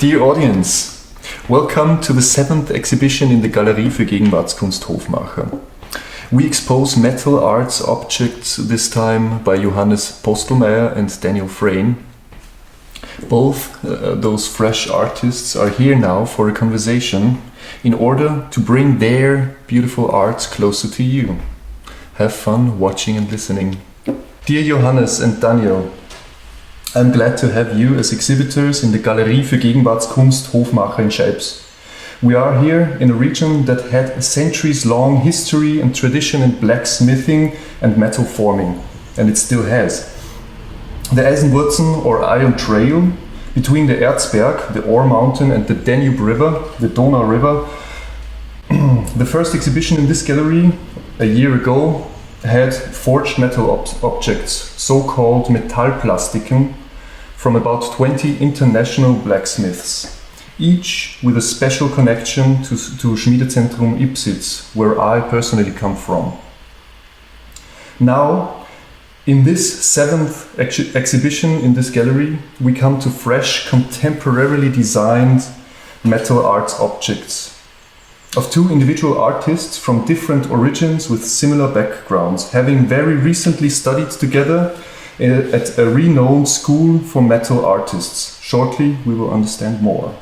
Dear audience, welcome to the 7th exhibition in the Galerie für Gegenwartskunst Hofmarcher. We expose metal arts objects, this time by Johannes Postlmayr and Daniel Freyne. Both those fresh artists are here now for a conversation in order to bring their beautiful arts closer to you. Have fun watching and listening. Dear Johannes and Daniel, I'm glad to have you as exhibitors in the Galerie für Gegenwartskunst Hofmarcher in Scheibbs. We are here in a region that had a centuries-long history and tradition in blacksmithing and metal forming, and it still has. The Eisenwurzen or Iron Trail between the Erzberg, the Ore Mountain, and the Danube River, the Donau River. The first exhibition in this gallery a year ago had forged metal objects, so-called Metallplastiken, from about 20 international blacksmiths, each with a special connection to Schmiedezentrum Ipsitz, where I personally come from. Now, in this 7th exhibition in this gallery, we come to fresh, contemporarily designed metal arts objects of two individual artists from different origins with similar backgrounds, having very recently studied together at a renowned school for metal artists. Shortly, we will understand more.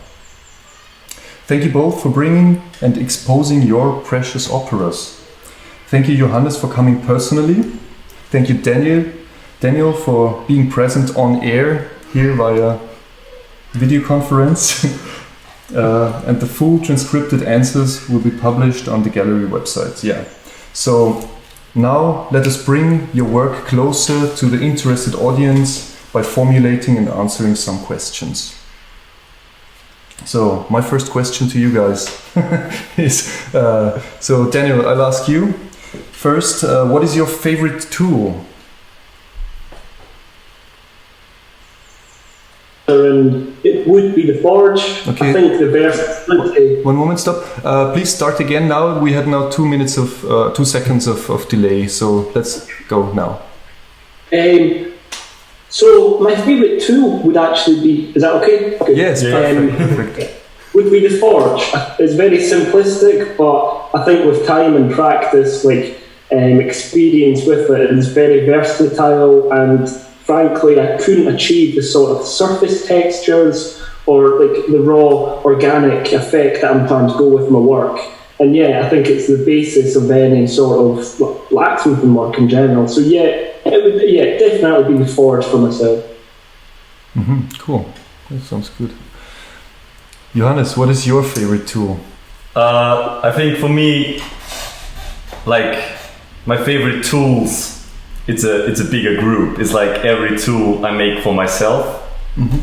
Thank you both for bringing and exposing your precious operas. Thank you, Johannes, for coming personally. Thank you, Daniel, for being present on air here via video conference. And the full transcripted answers will be published on the gallery website. Yeah. So now let us bring your work closer to the interested audience by formulating and answering some questions. So my first question to you guys is, so Daniel, I'll ask you first, what is your favorite tool? And it would be the forge. Okay. I think the versatility. One moment, stop. Please start again now. We had now 2 seconds of delay, so let's go now. So my favourite tool would actually be, is that okay? Good. Yes, perfect. Would be the forge. It's very simplistic, but I think with time and practice, experience with it, it's very versatile, and frankly, I couldn't achieve the sort of surface textures or the raw organic effect that I'm trying to go with my work. And yeah, I think it's the basis of any sort of blacksmithing work in general. So yeah, it would definitely be the forge for myself. Cool, that sounds good. Johannes, what is your favorite tool? I think for me, my favorite tools, it's a bigger group. It's like every tool I make for myself,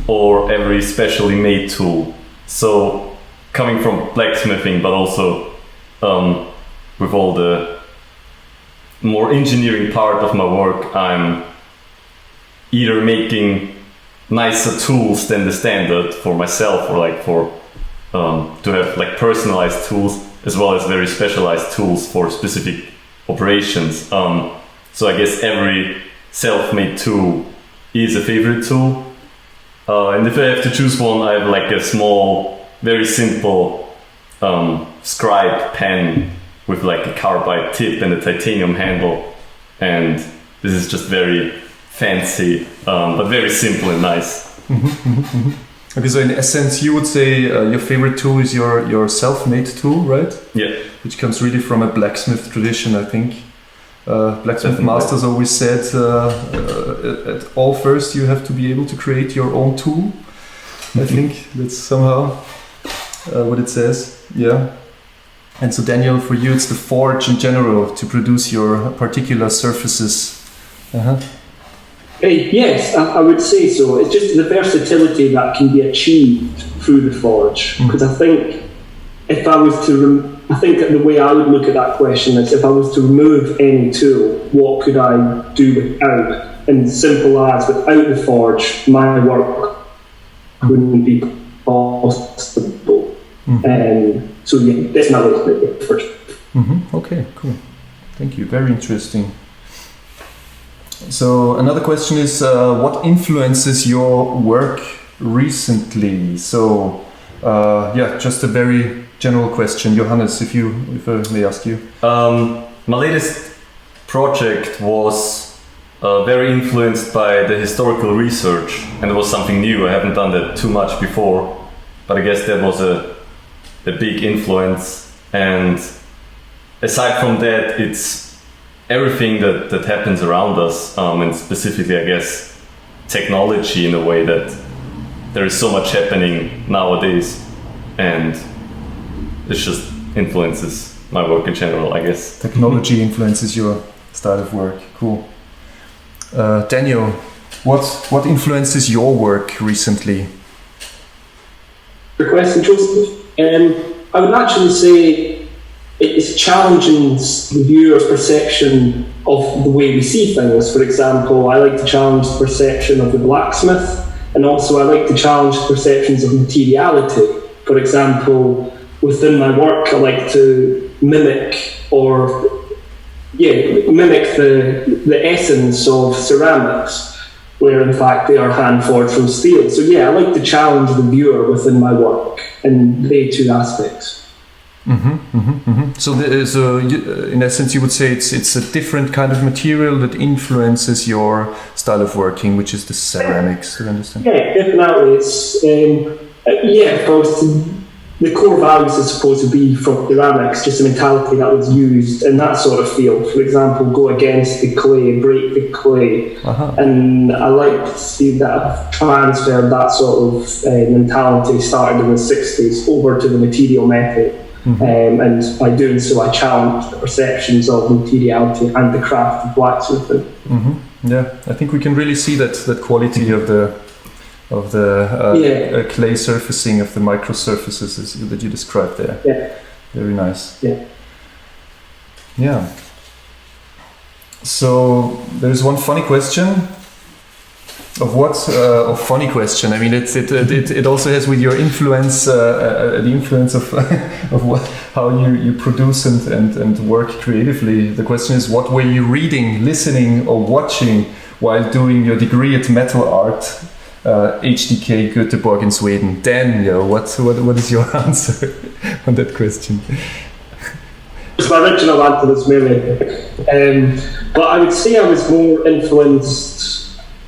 or every specially made tool. So coming from blacksmithing, but also with all the more engineering part of my work, I'm either making nicer tools than the standard for myself, or to have personalized tools, as well as very specialized tools for specific operations. So I guess every self-made tool is a favorite tool. And if I have to choose one, I have a small, very simple scribe pen with a carbide tip and a titanium handle. And this is just very fancy, but very simple and nice. Okay, so in essence, you would say your favorite tool is your self-made tool, right? Yeah. Which comes really from a blacksmith tradition, I think. Blacksmith masters always said at all first you have to be able to create your own tool. I think that's somehow what it says. Yeah. And so Daniel, for you it's the forge in general to produce your particular surfaces. Yes, I would say so. It's just the versatility that can be achieved through the forge. Because I think if I was to I think the way I would look at that question is, if I was to remove any tool, what could I do without? And simple as, without the forge, my work wouldn't be possible. So yeah, that's my way to look at the forge. Okay, cool. Thank you. Very interesting. So another question is, what influences your work recently? So just a very general question. Johannes, if I may ask you. My latest project was very influenced by the historical research, and it was something new. I haven't done that too much before, but I guess that was a big influence. And aside from that, it's everything that happens around us, and specifically, I guess, technology, in a way that there is so much happening nowadays, and it just influences my work in general, I guess. Technology influences your style of work. Cool. Daniel, what influences your work recently? Good question, Joseph. I would naturally say it's challenging the viewer's perception of the way we see things. For example, I like to challenge the perception of the blacksmith, and also I like to challenge perceptions of materiality. For example, within my work, I like to mimic the essence of ceramics, where in fact they are hand forged from steel. So I like to challenge the viewer within my work in the two aspects. So in essence, you would say it's a different kind of material that influences your style of working, which is the ceramics. Do you understand? Yeah, definitely. It's of course. The core values are supposed to be from ceramics, just the mentality that was used in that sort of field. For example, go against the clay, break the clay. And I like to see that I've transferred that sort of mentality started in the 60s over to the material method. And by doing so, I challenge the perceptions of materiality and the craft of blacksmithing. Yeah, I think we can really see that quality of the clay surfacing of the microsurfaces that you described there. Yeah. Very nice. Yeah. Yeah. So there's one funny question. A funny question. I mean, it also has with your influence, the influence of how you produce and work creatively. The question is, what were you reading, listening, or watching while doing your degree at metal art? HDK Gothenburg in Sweden. Daniel, what is your answer on that question? It's my original answer was maybe, but I would say I was more influenced.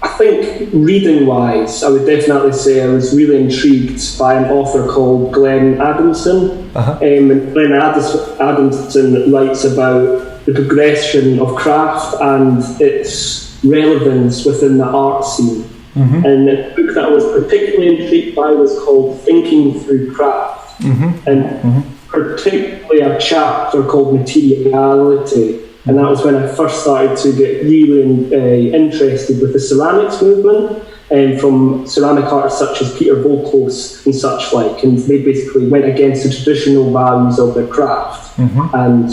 I think reading-wise, I would definitely say I was really intrigued by an author called Glenn Adamson. And Glenn Adamson writes about the progression of craft and its relevance within the art scene. And the book that I was particularly intrigued by was called Thinking Through Craft, and particularly a chapter called Materiality. And that was when I first started to get really interested with the ceramics movement, and from ceramic artists such as Peter Volklos and such like, and they basically went against the traditional values of their craft. And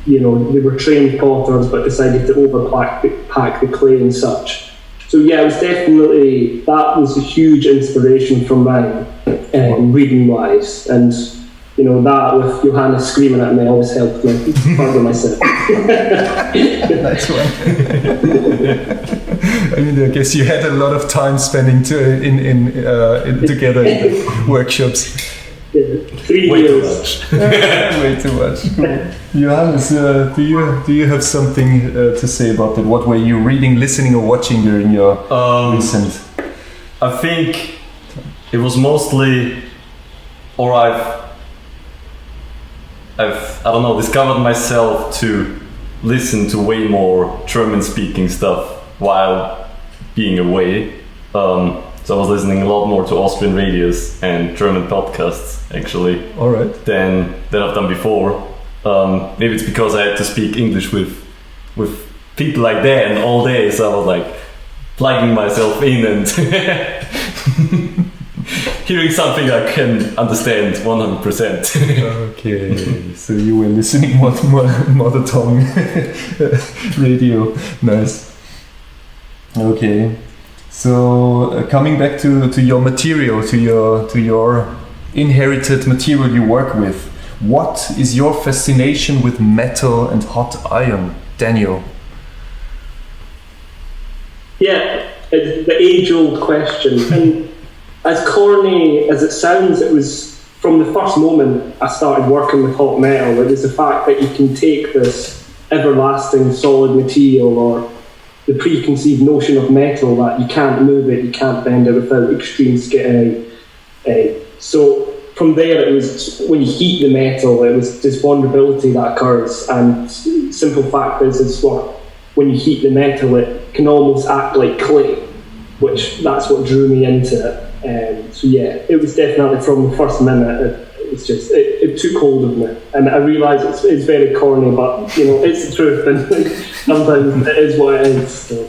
they were trained potters but decided to overpack the clay and such. So it was definitely, that was a huge inspiration from mine, reading wise, and that with Johannes screaming at me always helped me further myself. Nice one. I mean, I guess you had a lot of time spending together in the workshops. 3 years. Way too much. Cool. Johannes, do you have something to say about that? What were you reading, listening, or watching during your recent? I think it was mostly, or I've discovered myself to listen to way more German-speaking stuff while being away. So I was listening a lot more to Austrian radios and German podcasts, actually. All right. Than I've done before. Maybe it's because I had to speak English with people like that all day, so I was like plugging myself in and hearing something I can understand 100%. Okay, so you were listening more mother tongue radio. Nice. Okay. So coming back to your material, to your inherited material you work with, what is your fascination with metal and hot iron, Daniel? Yeah, it's the age-old question, and as corny as it sounds, it was from the first moment I started working with hot metal, it was the fact that you can take this everlasting solid material or the preconceived notion of metal that you can't move it, you can't bend it without extreme skittering. So from there, it was when you heat the metal, it was this vulnerability that occurs. And simple fact is when you heat the metal, it can almost act like clay, which that's what drew me into it. So yeah, it was definitely from the first minute. It took hold of me, and I realise it's very corny, but it's the truth, and sometimes it is what it is. So.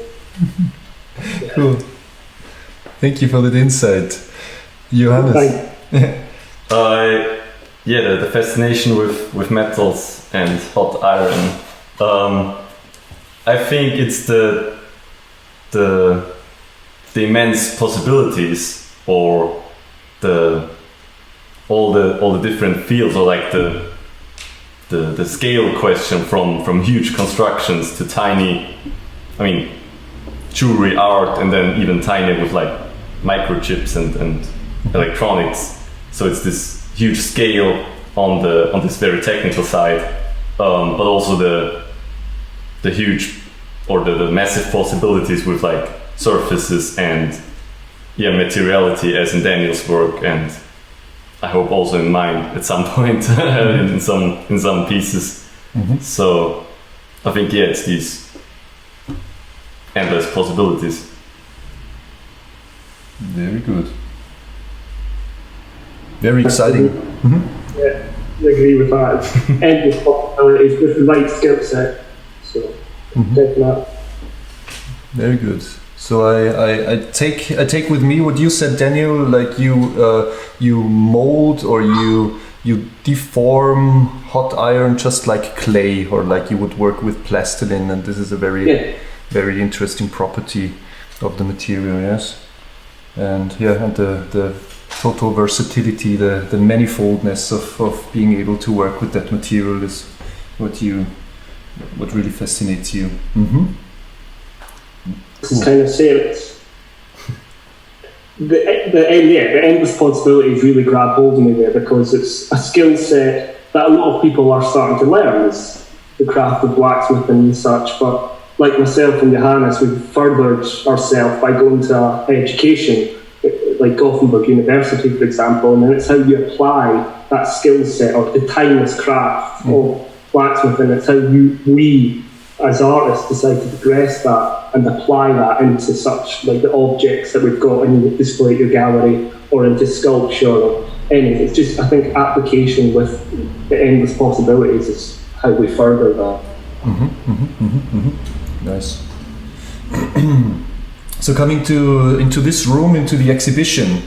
Yeah. Cool. Thank you for that insight, Johannes. The fascination with metals and hot iron. I think it's the immense possibilities, or all the different fields, or like the scale question from huge constructions to tiny, jewelry, art, and then even tiny with like microchips and electronics. So it's this huge scale on this very technical side, but also the huge or the massive possibilities with like surfaces and materiality, as in Daniel's work, and I hope also in mine at some point in some pieces. Mm-hmm. So I think it's these endless possibilities. Very good. Very exciting. Mm-hmm. Yeah, I agree with that. Endless possibilities with the right skill set. So definitely. Very good. So I take with me what you said, Daniel. Like you mold or you deform hot iron just like clay, or like you would work with plastilin, and this is a very interesting property of the material. Yes, and the total versatility, the manifoldness of being able to work with that material is what really fascinates you. Mm-hmm. Cool. Kind of say it's the endless possibilities really grab hold of me there, because it's a skill set that a lot of people are starting to learn, is the craft of blacksmithing and such. But like myself and Johannes, we've furthered ourselves by going to education, like Gothenburg University, for example, and then it's how you apply that skill set, or the timeless craft of blacksmithing. It's how we as artists decide to progress that and apply that into such like the objects that we've got in the display at your gallery, or into sculpture or anything. It's just, I think, application with the endless possibilities is how we further that. Nice. So coming into this room, into the exhibition,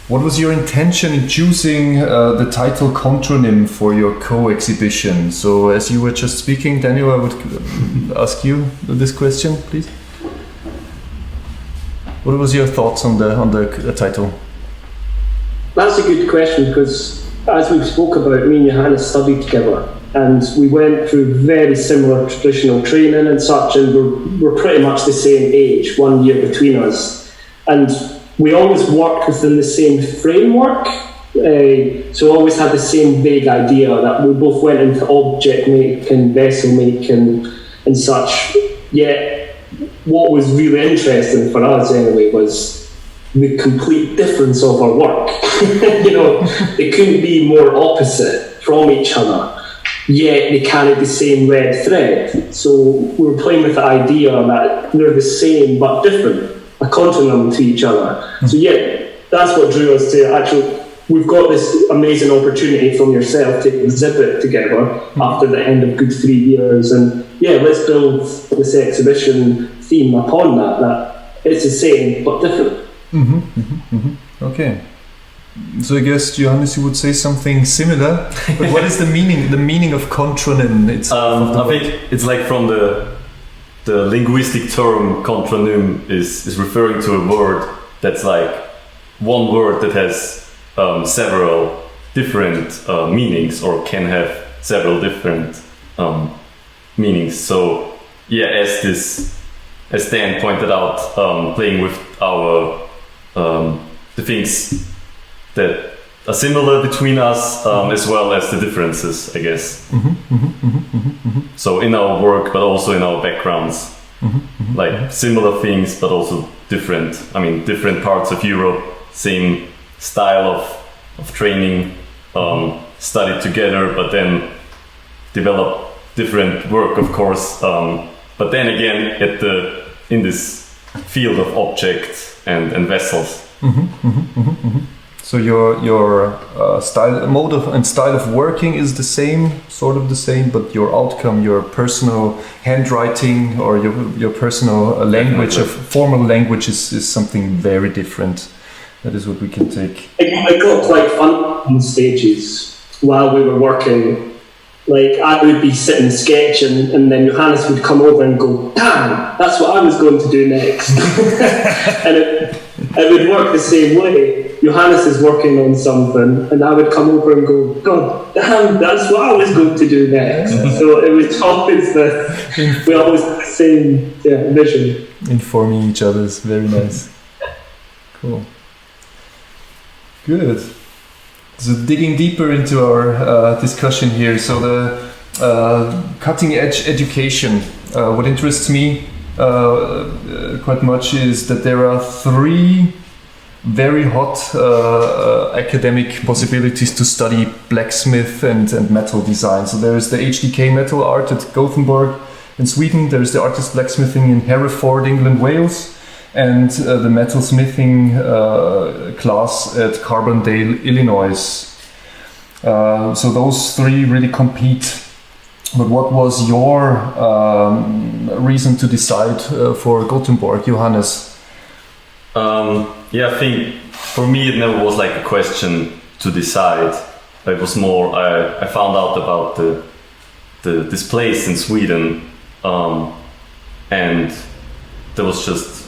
what was your intention in choosing the title KONTRANYM for your co-exhibition? So as you were just speaking, Daniel, I would ask you this question, please. What was your thoughts on the title? That's a good question, because as we've spoke about, me and Johannes studied together, and we went through very similar traditional training and such, and we're pretty much the same age, 1 year between us. And we always worked within the same framework, so always had the same vague idea that we both went into object making, vessel making and such. Yet what was really interesting for us anyway was the complete difference of our work. They couldn't be more opposite from each other, yet they carried the same red thread. So we were playing with the idea that they're the same but different, a contronym to each other. So that's what drew us to actually, we've got this amazing opportunity from yourself to exhibit together after the end of good 3 years, and let's build this exhibition theme upon that it's the same but different. Okay. So I guess, Johannes, you would say something similar, but what is the meaning of KONTRANYM? I think it's like from the linguistic term KONTRANYM is referring to a word that's like one word that has several different meanings, or can have several different meanings. So as Dan pointed out, playing with our the things that are similar between us, as well as the differences, I guess. So in our work, but also in our backgrounds, like similar things, but also different. I mean, different parts of Europe, same style of training, studied together, but then develop different work, of course. But then again, in this field of objects and vessels. So your style of working is the same, sort of the same, but your outcome, your personal handwriting or your personal language, of formal language is something very different. That is what we can take. I got quite fun on stages while we were working. Like, I would be sitting sketching, and then Johannes would come over and go, "Damn, that's what I was going to do next." And it would work the same way. Johannes is working on something, and I would come over and go, "God damn, that's what I was going to do next." So it was always we always had the same vision. Informing each other is very nice. Cool. Good. So digging deeper into our discussion here, so the cutting edge education, what interests me quite much is that there are 3 very hot academic possibilities to study blacksmith and metal design. So there is the HDK metal art at Gothenburg in Sweden, there is the artist blacksmithing in Hereford, England, Wales, and the metalsmithing class at Carbondale, Illinois. So those 3 really compete. But what was your reason to decide for Gothenburg, Johannes? I think for me it never was like a question to decide. It was more I found out about this place in Sweden, and there was just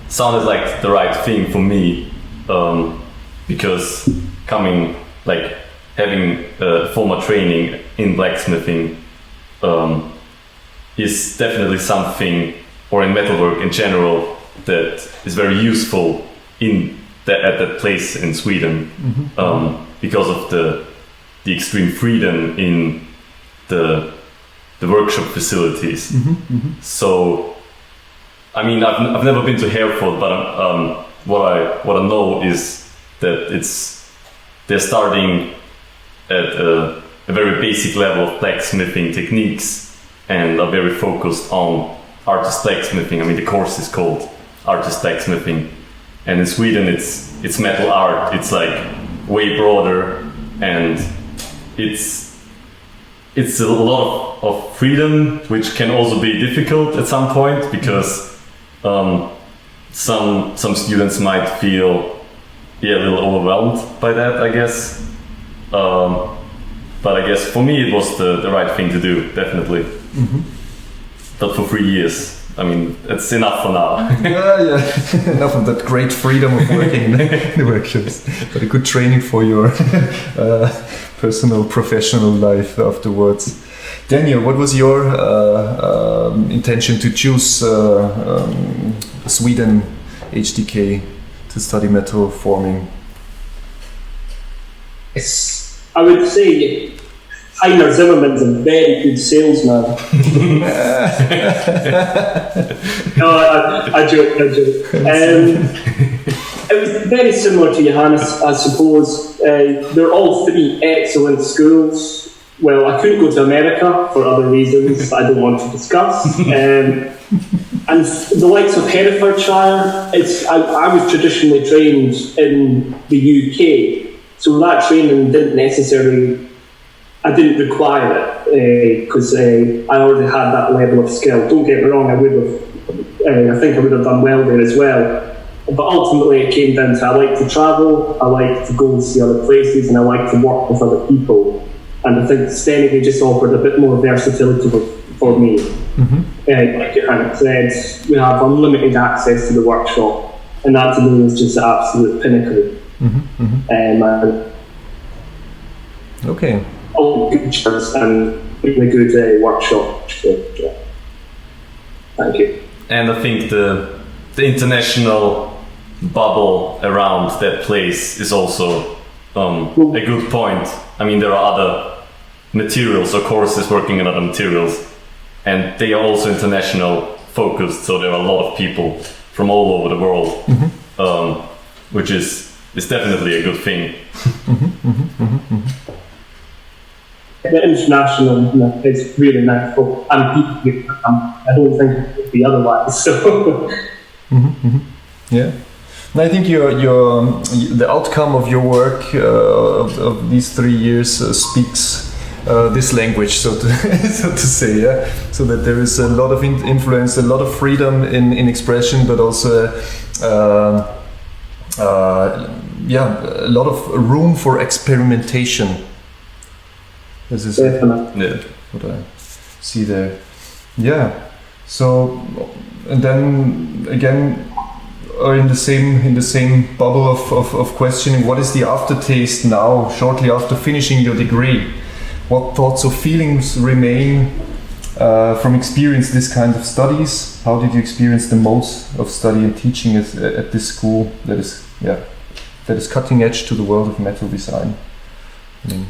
sounded like the right thing for me, because having formal training in blacksmithing is definitely something, or in metalwork in general, that is very useful at that place in Sweden, because of the extreme freedom in the workshop facilities. So, I mean, I've never been to Hereford, but what I know is that they're starting at a very basic level of blacksmithing techniques and are very focused on artist blacksmithing. I mean, the course is called artist blacksmithing, and in Sweden it's metal art. It's like way broader, and it's a lot of freedom, which can also be difficult at some point, because some students might feel a little overwhelmed by that, I guess. But I guess for me it was the right thing to do, definitely. But for 3 years, I mean, it's enough for now. Yeah. Enough of that great freedom of working in the workshops, but a good training for your personal, professional life afterwards. Daniel, what was your intention to choose Sweden HDK to study metal forming? I would say Heiner Zimmerman's a very good salesman. No, I joke. It was very similar to Johannes, I suppose. They're all 3 excellent schools. Well, I couldn't go to America for other reasons I don't want to discuss. And the likes of Herefordshire, I was traditionally trained in the UK. So that training I didn't require it, because I already had that level of skill. Don't get me wrong, I think I would have done well there as well. But ultimately it came down to I like to travel, I like to go and see other places, and I like to work with other people. And I think Steneby just offered a bit more versatility for me. Like Johannes said, we have unlimited access to the workshop, and that to me was just the absolute pinnacle. Okay. All good chairs and really good workshop. So, Thank you. And I think the international bubble around that place is also a good point. I mean, there are other materials or courses working on other materials, and they are also international focused, so there are a lot of people from all over the world, which is definitely a good thing. The international is really nice, and people I don't think it would be otherwise. So. Yeah. And I think the outcome of your work of these 3 years speaks this language, so to say, yeah. So that there is a lot of influence, a lot of freedom in expression, but also, a lot of room for experimentation. This is what I see there. Yeah. So, and then again, in the same bubble of questioning, what is the aftertaste now, shortly after finishing your degree? What thoughts or feelings remain from experience this kind of studies? How did you experience the most of study and teaching at this school that is cutting edge to the world of metal design? I mean,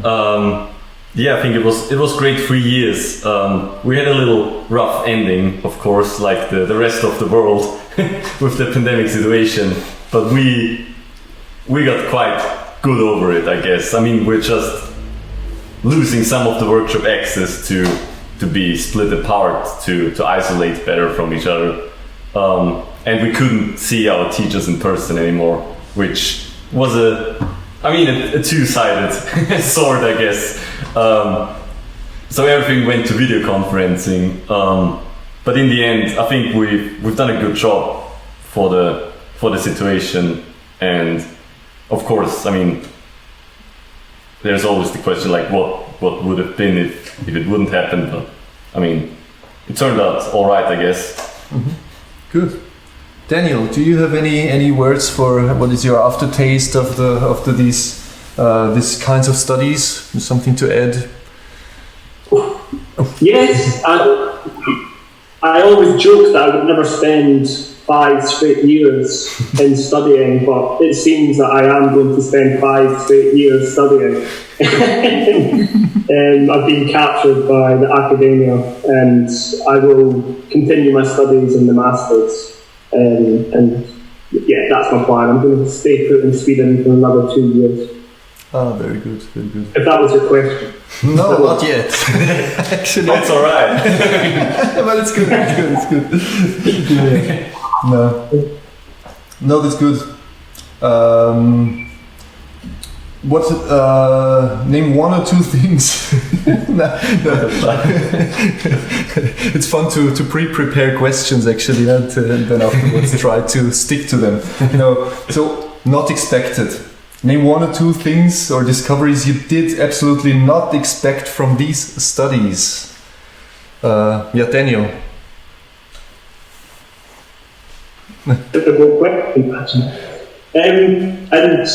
I think it was great 3 years. We had a little rough ending, of course, like the rest of the world with the pandemic situation, but we got quite good over it, I guess. I mean, we're just losing some of the workshop access to be split apart, to isolate better from each other, and we couldn't see our teachers in person anymore, which was a two-sided sword, I guess. So everything went to video conferencing, but in the end, I think we've done a good job for the situation. And of course, I mean, there's always the question like what would have been if it wouldn't happen. But I mean, it turned out all right, I guess. Good. Daniel, do you have any words for what is your aftertaste after these kinds of studies? Something to add? Yes, I always joke that I would never spend 5 straight years in studying, but it seems that I am going to spend 5 straight years studying. I've been captured by the academia, and I will continue my studies in the masters. And yeah, that's my plan. I'm going to stay put in Sweden for another 2 years. Ah, very good, very good. If that was your question. No, not yet. Actually, that's all right. But it's good. It's good. Yeah. No, that's good. Name 1 or 2 things. It's fun to pre-prepare questions actually, and then afterwards try to stick to them. So not expected. Name 1 or 2 things or discoveries you did absolutely not expect from these studies. Daniel. Difficult question, actually. And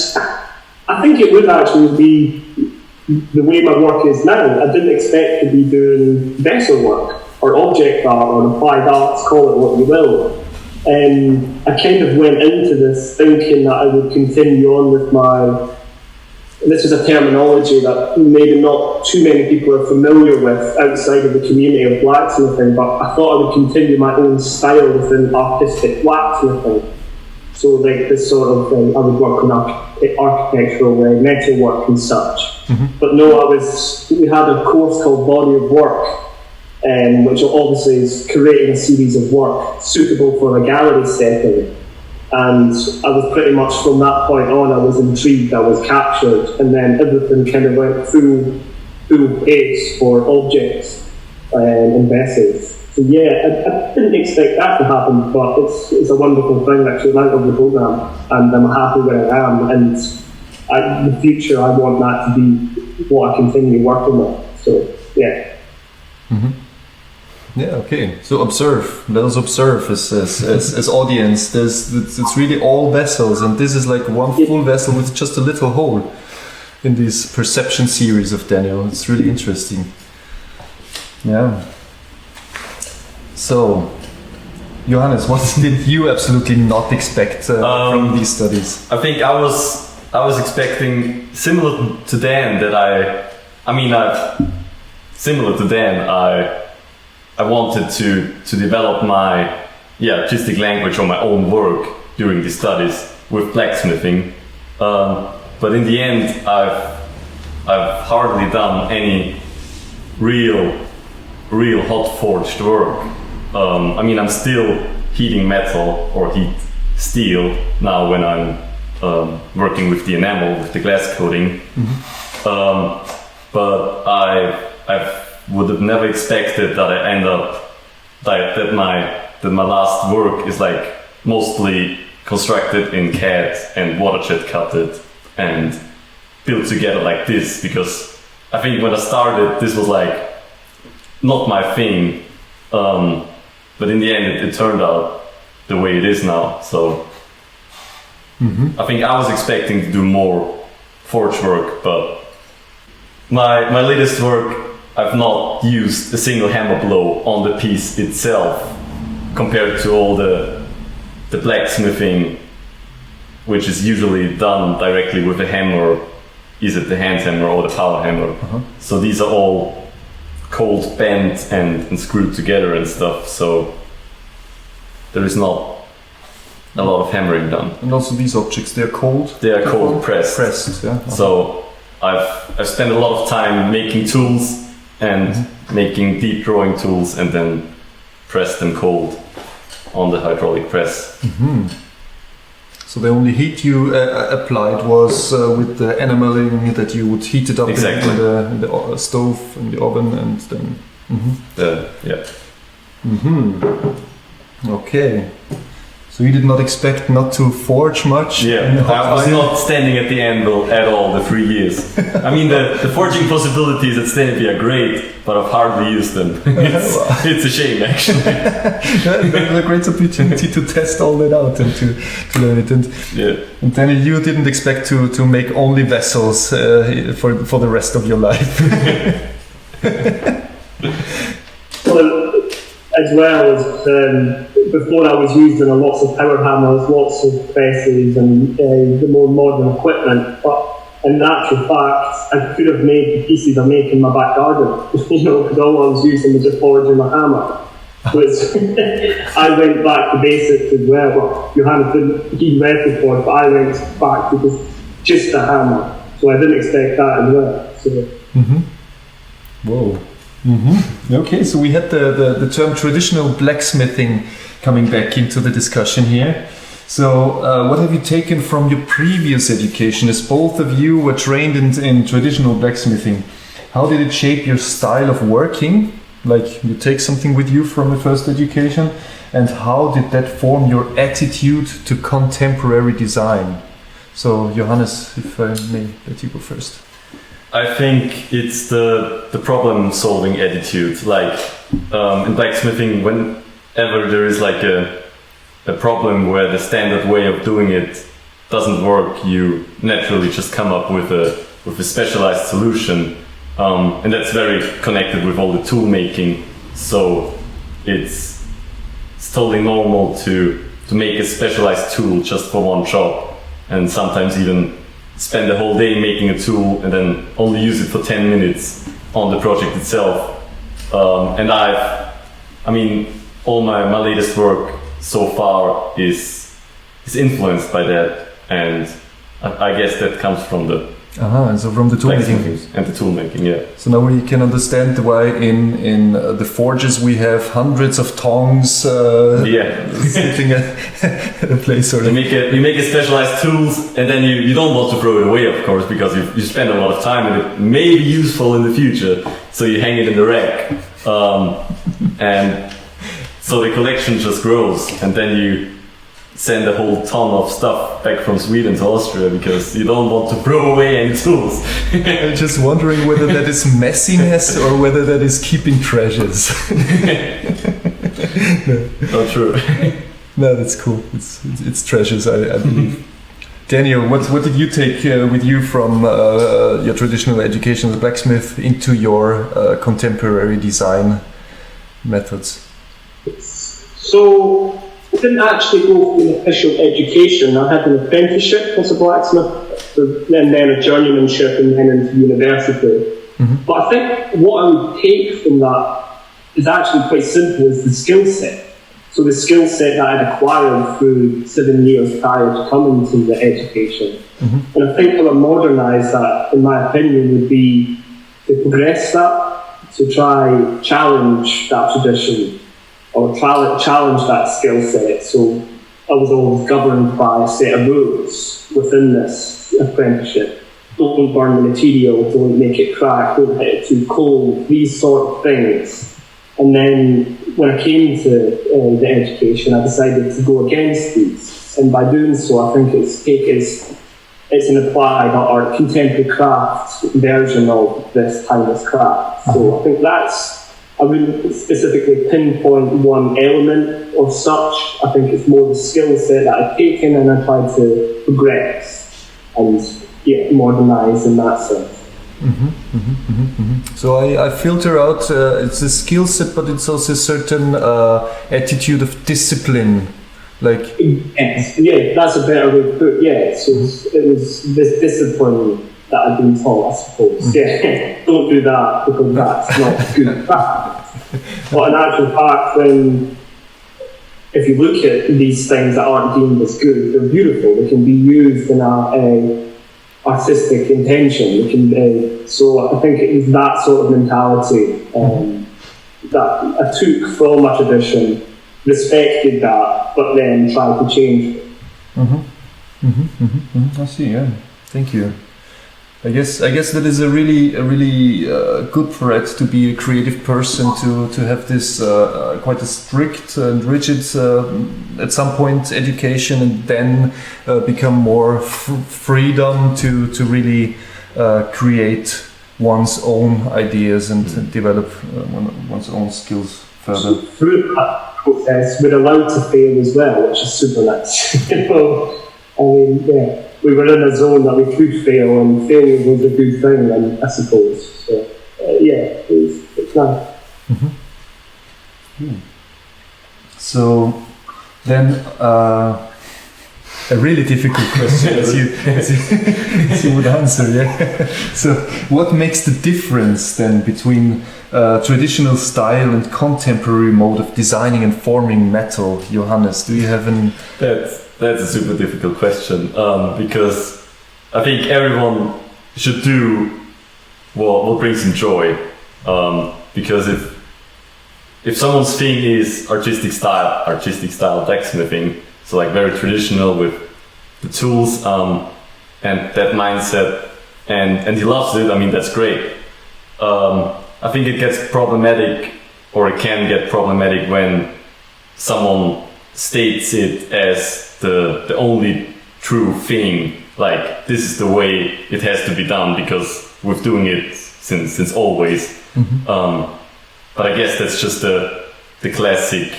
I think it would actually be the way my work is now. I didn't expect to be doing vessel work or object art or applied arts, call it what you will. I kind of went into this thinking that I would continue on with this is a terminology that maybe not too many people are familiar with outside of the community of blacksmithing, but I thought I would continue my own style within artistic blacksmithing. So like this sort of thing, I would work on architectural metalwork and such. But no, we had a course called Body of Work, which obviously is creating a series of work suitable for a gallery setting. And I was pretty much from that point on, I was intrigued, I was captured, and then everything kind of went full pace for objects and vessels. So yeah, I didn't expect that to happen, but it's a wonderful thing actually out of the programme, and I'm happy where I am, and in the future I want that to be what I continue working with. So yeah. Yeah, okay. So let us observe as audience. It's really all vessels, and this is like one full vessel with just a little hole in this perception series of Daniel. It's really interesting. Yeah. So, Johannes, what did you absolutely not expect from these studies? I think I was expecting similar to Dan similar to Dan. I wanted to develop my artistic language or my own work during the studies with blacksmithing, but in the end I've hardly done any real hot forged work. I'm still heating metal or heat steel now when I'm working with the enamel, with the glass coating. But I would have never expected that I end up that my last work is like mostly constructed in CAD and waterjet cutted and built together like this, because I think when I started this was like not my thing, but in the end it turned out the way it is now. So I think I was expecting to do more forge work, but my latest work, I've not used a single hammer blow on the piece itself compared to all the blacksmithing, which is usually done directly with a hammer, is it the hand hammer or the power hammer. So these are all cold bent and screwed together and stuff, so there is not a lot of hammering done. And also these objects, they are cold? They are cold pressed. Yeah. So I've spent a lot of time making tools and making deep drawing tools and then press them cold on the hydraulic press. So the only heat you applied was with the enameling, that you would heat it up Exactly. in the stove, in the oven, and then... Okay. So you did not expect not to forge much? Yeah, I was not standing at the anvil at all the 3 years. The forging possibilities at Steneby are great, but I've hardly used them. It's a shame, actually. That's a great opportunity to test all that out and to learn it. And then you didn't expect to make only vessels for the rest of your life. As well as before, I was using lots of power hammers, lots of presses, and the more modern equipment. But in actual fact, I could have made the pieces I make in my back garden, because all I was using was a forge and a hammer. Which I went back to basics as well. Well, Johannes didn't, he method forge, but I went back to just a hammer. So I didn't expect that as well. So. Whoa. Okay, so we had the term traditional blacksmithing coming back into the discussion here. So what have you taken from your previous education, as both of you were trained in traditional blacksmithing? How did it shape your style of working? Like, you take something with you from the first education, and how did that form your attitude to contemporary design? So Johannes, if I may let you go first. I think it's the problem-solving attitude. Like in blacksmithing, whenever there is like a problem where the standard way of doing it doesn't work, you naturally just come up with a specialized solution, and that's very connected with all the tool making. So it's totally normal to make a specialized tool just for one job, and sometimes even spend the whole day making a tool and then only use it for 10 minutes on the project itself. And all my latest work so far is influenced by that, and I guess that comes from the and so from the tool making and the tool making, yeah. So now we can understand why in the forges we have hundreds of tongs sitting at a place. Or you make a specialized tools, and then you don't want to throw it away, of course, because you spend a lot of time and it may be useful in the future. So you hang it in the rack, and so the collection just grows, and then you send a whole ton of stuff back from Sweden to Austria because you don't want to throw away any tools. I'm just wondering whether that is messiness or whether that is keeping treasures. Not true. No, that's cool. It's treasures, I believe. Daniel, what did you take with you from your traditional education as a blacksmith into your contemporary design methods? So I didn't actually go through an official education. I had an apprenticeship as a blacksmith, and then a journeymanship, and then into university. But I think what I would take from that is actually quite simple, is the skill set. So the skill set that I'd acquired through 7 years prior to coming to the education. And I think how I modernise that, in my opinion, would be to progress that, to try challenge that tradition, or challenge that skill set. So I was always governed by a set of rules within this apprenticeship. Don't burn the material, don't make it crack, don't hit it too cold, these sort of things. And then when I came to the education, I decided to go against these. And by doing so, I think it's an applied art, contemporary craft version of this timeless craft. So I think I wouldn't specifically pinpoint one element or such. I think it's more the skill set that I've taken, and I tried to progress and modernise in that sense. So I filter out, it's a skill set, but it's also a certain attitude of discipline. Like, yes, yeah, that's a better way to put it. Yeah, so it was this discipline that I've been taught, I suppose. Yeah, don't do that because that's not good practice. But in actual fact, if you look at these things that aren't deemed as good, they're beautiful. They can be used in a artistic intention. So I think it was that sort of mentality that I took from my tradition, respected that, but then tried to change it. I see. Yeah, thank you. I guess that is a really good threat to be a creative person, to have this quite a strict and rigid at some point education, and then become more freedom to really create one's own ideas and develop one's own skills further. Through that process, we're allowed to fail as well, which is super nice. I mean, yeah. We were in a zone that we could fail, and failure was a good thing, I suppose. So, it's nice. So, then, a really difficult question, as you would answer, yeah. So, what makes the difference then between traditional style and contemporary mode of designing and forming metal? Johannes, do you have an... That's a super difficult question, because I think everyone should do what brings them joy. Because if someone's thing is artistic style blacksmithing, so like very traditional with the tools and that mindset, and he loves it, I mean, that's great. I think it gets problematic, or it can get problematic when someone states it as the only true thing, like this is the way it has to be done because we're doing it since always. But I guess that's just the classic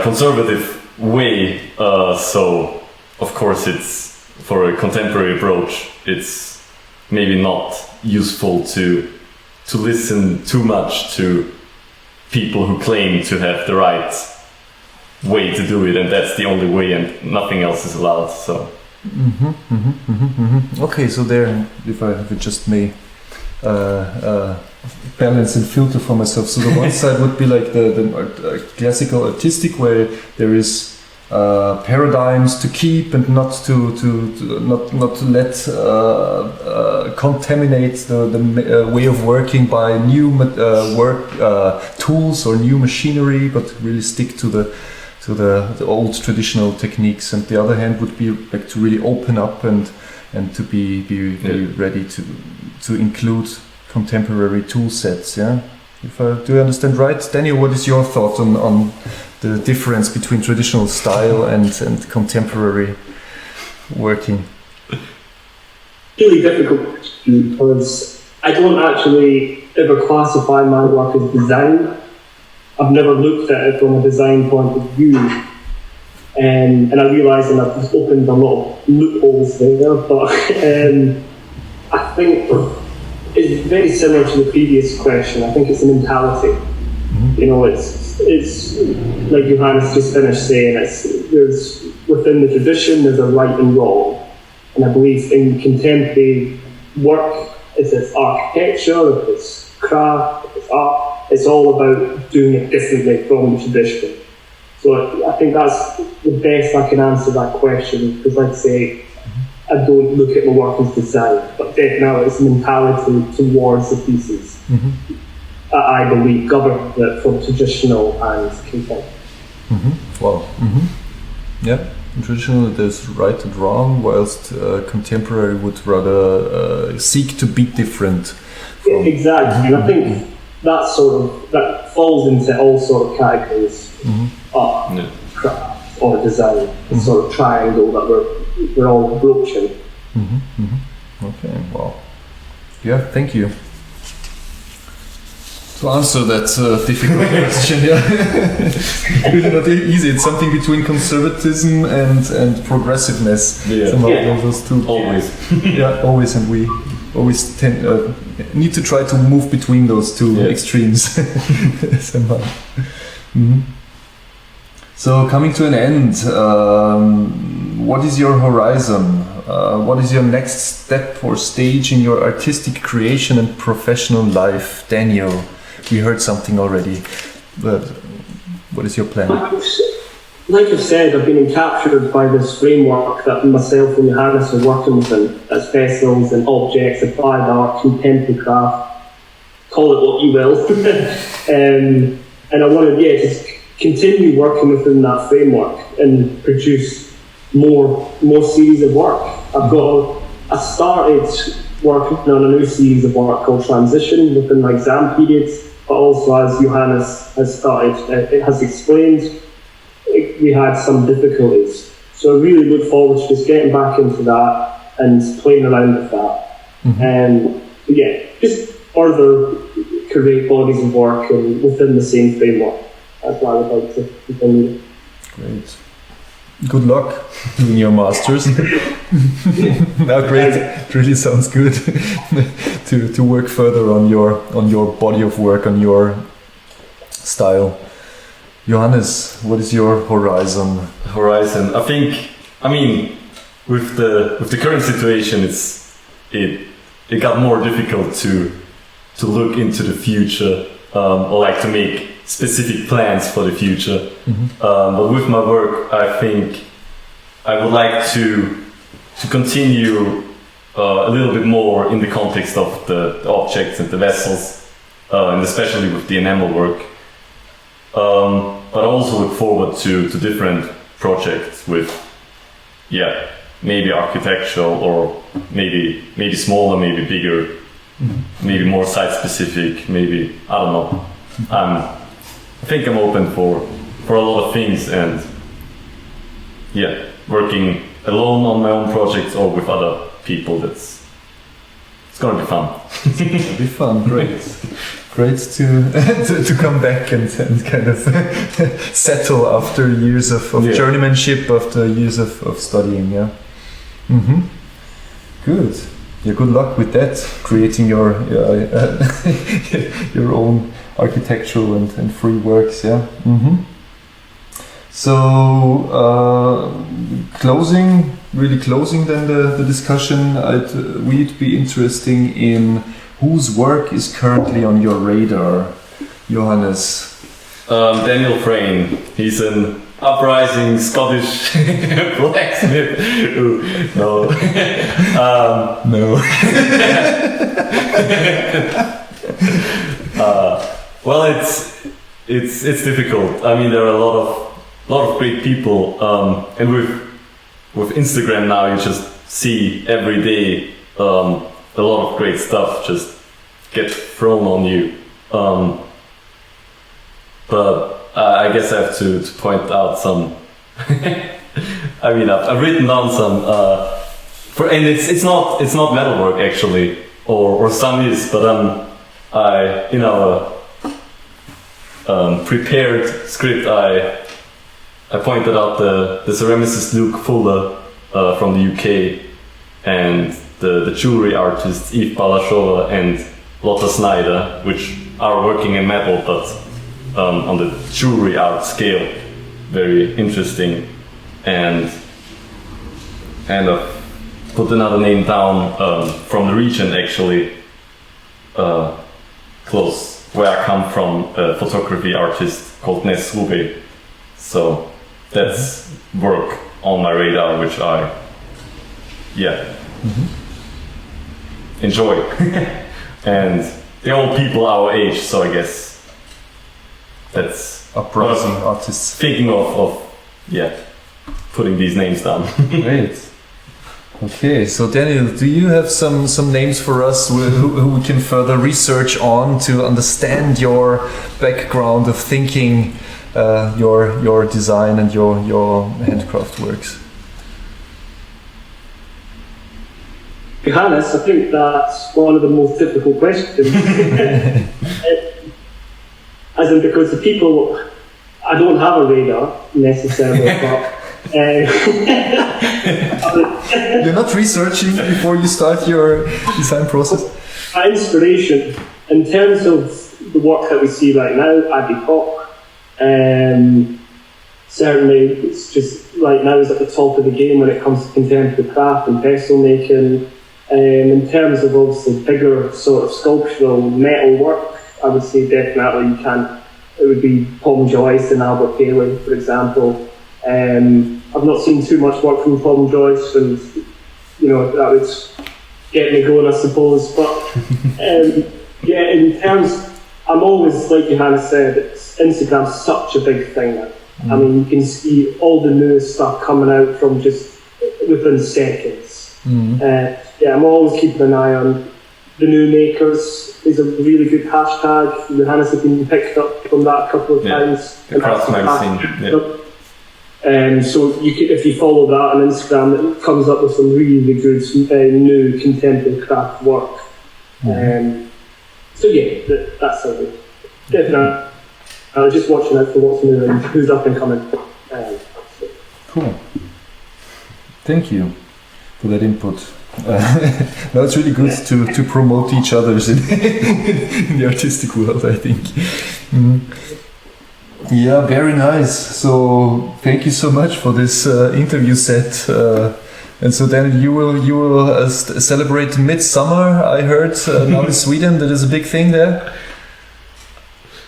conservative way. So of course, it's for a contemporary approach, it's maybe not useful to listen too much to people who claim to have the right way to do it, and that's the only way, and nothing else is allowed. So okay, so there, if I have it just may balance and filter for myself. So the one side would be like the classical artistic, where there is paradigms to keep and not to let contaminate the way of working by new tools or new machinery, but really stick to the old traditional techniques. And the other hand would be like to really open up and to be very ready to include contemporary tool sets. Yeah, do I understand right, Daniel? What is your thought on the difference between traditional style and contemporary working? Really difficult because I don't actually ever classify my work as design. I've never looked at it from a design point of view, and I realise that I've just opened a lot of loopholes there, but I think it's very similar to the previous question. I think it's a mentality. You know, it's like Johannes just finished saying, there's within the tradition there's a right and wrong, and I believe in contemporary work, if it's architecture, if it's craft, if it's art, it's all about doing it differently from the tradition. So I think that's the best I can answer that question, because like I say, I don't look at my work as design, but definitely it's mentality towards the pieces that I believe govern it from traditional and contemporary. Wow. Yeah, in traditional there's right and wrong, whilst contemporary would rather seek to be different. Yeah, exactly, and I think that falls into all sort of categories: art, craft, or design. The sort of triangle that we're all broaching. Okay, wow. Yeah, thank you. To answer that difficult question, really not easy. It's something between conservatism and progressiveness. Somehow those two. Always. Yeah, always, and we always need to try to move between those two extremes somehow. So coming to an end, what is your horizon? What is your next step or stage in your artistic creation and professional life? Daniel, we heard something already, but what is your plan? Like I've said, I've been captured by this framework that myself and Johannes are working within, as vessels and objects, applied art, contemporary craft, call it what you will. And I want to just continue working within that framework and produce more series of work. I started working on a new series of work called Transition within my exam periods, but also as Johannes has explained, we had some difficulties. So I really look forward to just getting back into that and playing around with that. And just further create bodies of work and within the same framework. That's what I would like to continue. Great. Good luck doing your masters. No, great. It really sounds good to work further on your body of work, on your style. Johannes, what is your horizon? I mean, with the current situation, it got more difficult to look into the future, or like to make specific plans for the future. But with my work, I think I would like to continue a little bit more in the context of the objects and the vessels, and especially with the enamel work. But I also look forward to different projects with, maybe architectural, or maybe smaller, maybe bigger, maybe more site specific, maybe, I don't know. I think I'm open for a lot of things, and working alone on my own projects or with other people. It's gonna be fun. It's gonna be fun. Great to come back and kind of settle after years of journeymanship, after years of studying. Good. Yeah, good luck with that. Creating your own architectural and free works. So closing then the discussion. We'd be interesting in whose work is currently on your radar, Johannes. Daniel Freyne. He's an uprising Scottish blacksmith. No. Well, it's difficult. I mean, there are a lot of great people, and with Instagram now, you just see every day a lot of great stuff just get thrown on you. But I guess I have to point out some. I mean, I've written down some, and it's not metalwork actually, or some is, but prepared script. I pointed out the ceramicist Luke Fuller from the UK, and the jewelry artists Eve Balashova and Lotta Snyder, which are working in metal, but on the jewelry art scale. Very interesting, and put another name down from the region actually, close where I come from, a photography artist called Nes Rube. So that's work on my radar, which I enjoy. And they're all people our age, so I guess that's Uprising artists. thinking of putting these names down. Great. Okay, so Daniel, do you have some names for us who we can further research on to understand your background of thinking, your design and your handcraft works? Johannes, I think that's one of the most difficult questions. As in, because the people, I don't have a radar necessarily, but You're not researching before you start your design process? my inspiration, in terms of the work that we see right now, ARTIST-GALERIST, certainly it's just right now is at the top of the game when it comes to contemporary craft and pencil making. In terms of obviously bigger sort of sculptural metal work, I would say definitely you can't. It would be Tom Joyce and Albert Paley, for example. I've not seen too much work from Tom Joyce, and that would get me going, I suppose. But in terms, I'm always, like Johannes said, Instagram's such a big thing now. I mean, you can see all the newest stuff coming out from just within seconds. I'm always keeping an eye on the new makers. Is a really good hashtag. Johannes has been picked up from that a couple of times. Across magazine. So if you follow that on Instagram, it comes up with some really good new contemporary craft work. That's how it. Definitely. I was just watching out for what's new and who's up and coming. Cool. Thank you for that input. No, it's really good to promote each other's in the artistic world, I think. Yeah, very nice. So thank you so much for this interview set. And so then you will celebrate Midsummer. I heard now in Sweden that is a big thing there.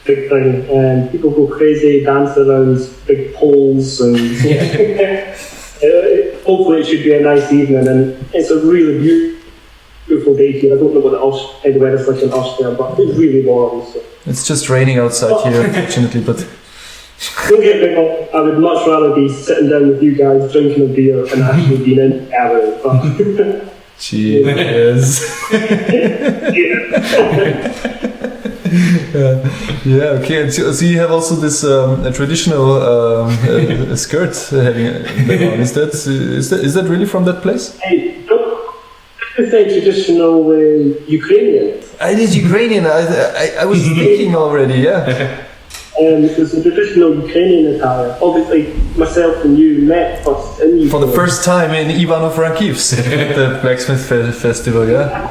Big thing, and people go crazy, dance around big poles, and hopefully it should be a nice evening. And it's a really beautiful day here. I don't know what the weather's like in Austria, but it's really warm. So. It's just raining outside here, unfortunately, but. Don't get me wrong, I would much rather be sitting down with you guys drinking a beer and actually being in Galerie. Cheers. Okay. And so you have also this a traditional skirt having on. Is that really from that place? Hey, don't say traditional Ukrainian. I did Ukrainian. I was thinking already. Yeah. There's a traditional Ukrainian attire. Obviously, myself and you met first in Ukraine. For the first time in Ivano-Frankivsk at the Blacksmith Festival, yeah?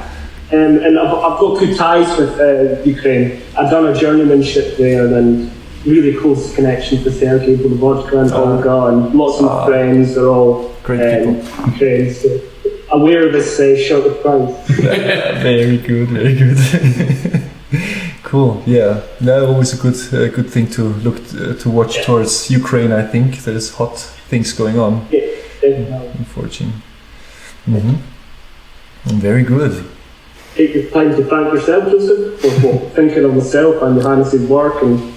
And I've got good ties with Ukraine. I've done a journeymanship there, and really close connection to Sergei Vodka and Olga, and lots of my friends are all great people. Ukraine, so I wear this shirt with pride. Very good, very good. Cool. Yeah, now always a good thing to look to watch towards Ukraine. I think there's hot things going on. Yeah, definitely. Unfortunately. Very good. Take the time to thank yourself, Joseph, for thinking of myself and Johannes' work, and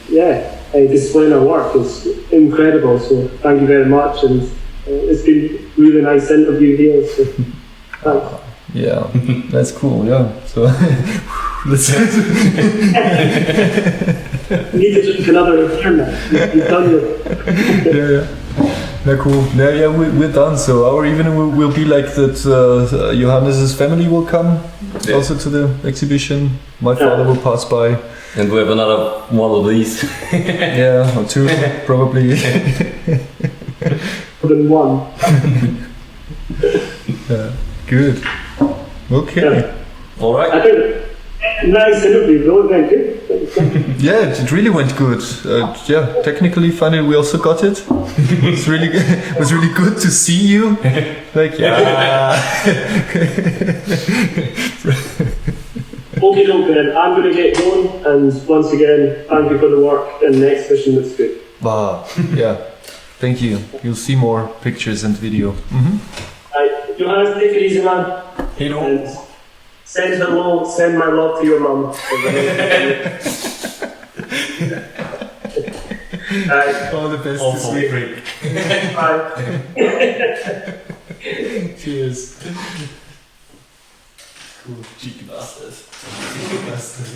displaying our work is incredible. So thank you very much, and it's been a really nice interview here. So thanks. Yeah, that's cool. Yeah, so let's. Need to drink another beer now. You've done it. Yeah. Yeah, cool. Yeah, we're done. So our evening will be like that. Johannes' family will come also to the exhibition. My father will pass by. And we have another one of these. Yeah, or two, probably. More than one. Yeah, good. Okay. Yeah. All right. I think Nice interview, though. Thank you. Yeah, it really went good. Yeah, technically, finally, we also got it. It was really good to see you. Like, yeah. Okay, then I'm going to get going, and once again, thank you for the work and the exhibition. That's good. Wow. Yeah. Thank you. You'll see more pictures and video. Right, Johannes, take it easy, man. Hello. And send my love to your mum. All the best Also to see. free. Bye. Cheers. Cool. Cheeky bastards. Cheeky bastards.